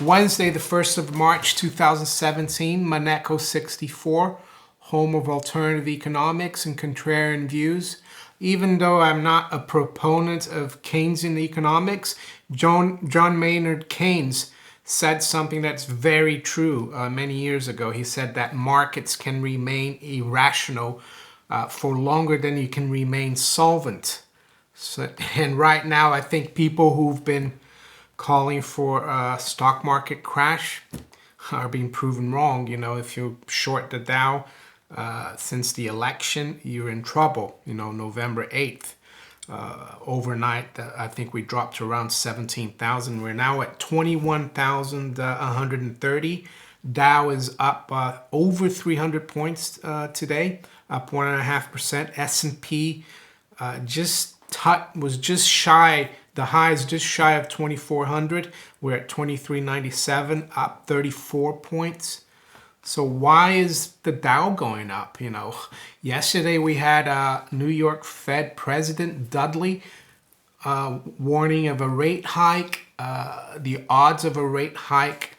Wednesday, the 1st of March, 2017, Monaco 64, home of alternative economics and contrarian views. Even though I'm not a proponent of Keynesian economics, John Maynard Keynes said something that's very true many years ago. He said that markets can remain irrational for longer than you can remain solvent. So, and right now, I think people who've been calling for a stock market crash are being proven wrong. You know, if you short the Dow since the election, you're in trouble. You know, November 8th, overnight, I think we dropped to around 17,000. We're now at 21,130. Dow is up over 300 points today, up 1.5%. S&P was just shy. The high is just shy of 2,400. We're at 2,397, up 34 points. So why is the Dow going up? You know, yesterday we had New York Fed President Dudley warning of a rate hike. The odds of a rate hike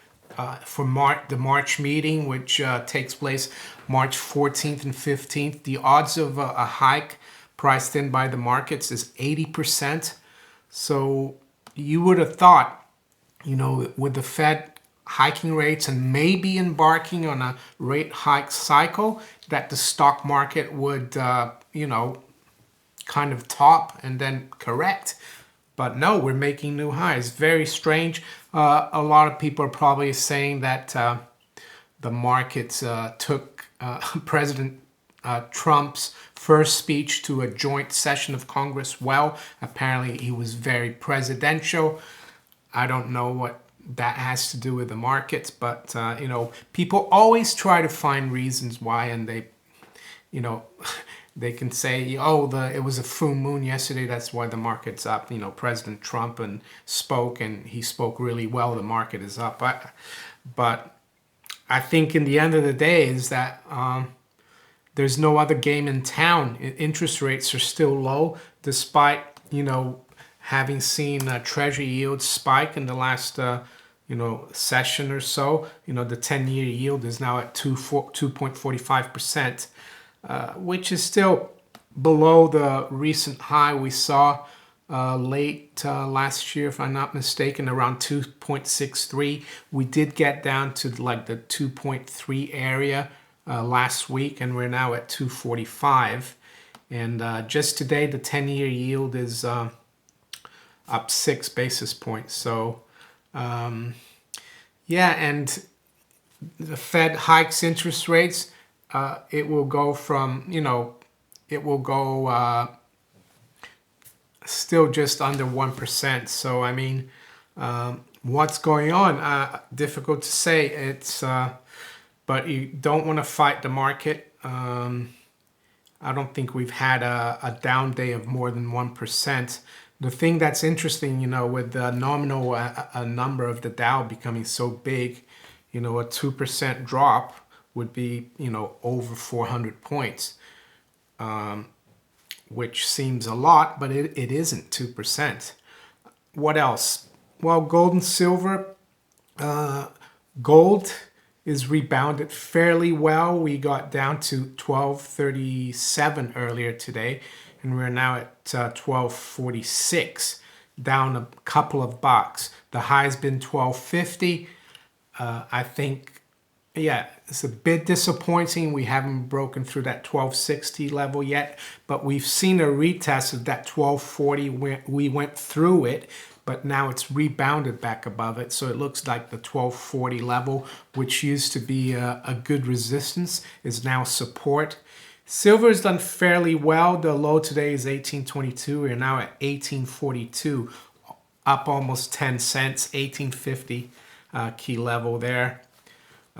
for the March meeting, which takes place March 14th and 15th. The odds of a hike priced in by the markets is 80%. So you would have thought, you know, with the Fed hiking rates and maybe embarking on a rate hike cycle, that the stock market would, you know, kind of top and then correct. But no, we're making new highs. Very strange. A lot of people are probably saying that the markets took President Trump's first speech to a joint session of Congress well. Apparently he was very presidential. I don't know what that has to do with the markets, but you know, people always try to find reasons why, and they, you know, they can say, oh, it was a full moon yesterday, that's why the market's up. You know, President Trump spoke, and he spoke really well, the market is up. But I think in the end of the day is that there's no other game in town. Interest rates are still low, despite, you know, having seen Treasury yields spike in the last, you know, session or so. You know, the 10-year yield is now at 2.45%, which is still below the recent high we saw late last year, if I'm not mistaken, around 2.63. We did get down to like the 2.3 area last week, and we're now at 245. And just today, the 10-year yield is up 6 basis points. So, yeah, and the Fed hikes interest rates. It will go from, you know, it will go still just under 1%. So, I mean, what's going on? Difficult to say. It's but you don't want to fight the market. I don't think we've had a down day of more than 1%. The thing that's interesting, you know, with the nominal number of the Dow becoming so big, you know, a 2% drop would be, you know, over 400 points, which seems a lot, but it isn't 2%. What else? Well, gold and silver. Gold is rebounded fairly well. We got down to 1237 earlier today, and we're now at 1246, down a couple of bucks. The high's been 1250. I think, yeah, it's a bit disappointing. We haven't broken through that 1260 level yet, but we've seen a retest of that 1240. We went through it, but now it's rebounded back above it. So it looks like the 1240 level, which used to be a good resistance, is now support. Silver has done fairly well. The low today is 1822. We're now at 1842, up almost 10 cents, 1850 key level there.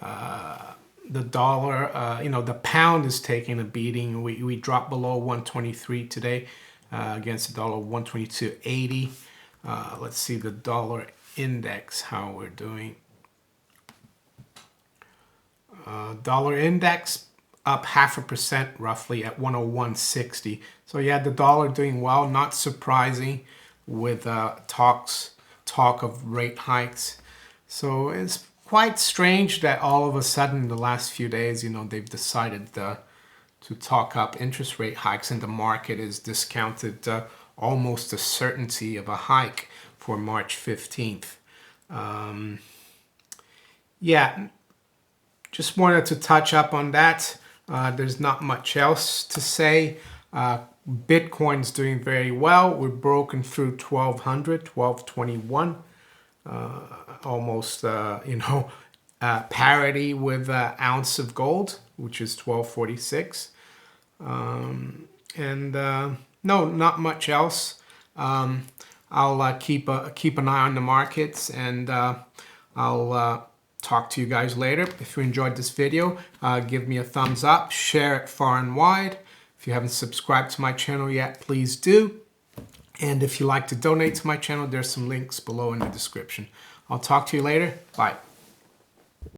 The dollar, you know, the pound is taking a beating. We dropped below 123 today against the dollar 122.80. Let's see the dollar index, how we're doing. Dollar index up 0.5% roughly at 101.60. So yeah, the dollar doing well, not surprising with talk of rate hikes. So it's quite strange that all of a sudden in the last few days, they've decided to talk up interest rate hikes, and the market is discounted almost a certainty of a hike for March 15th. Yeah, just wanted to touch up on that. There's not much else to say. Bitcoin's doing very well. We're broken through 1200, 1221, almost, parity with an ounce of gold, which is 1246. No, not much else. I'll keep an eye on the markets, and I'll talk to you guys later. If you enjoyed this video, give me a thumbs up, share it far and wide. If you haven't subscribed to my channel yet, please do. And if you like to donate to my channel, there's some links below in the description. I'll talk to you later. Bye.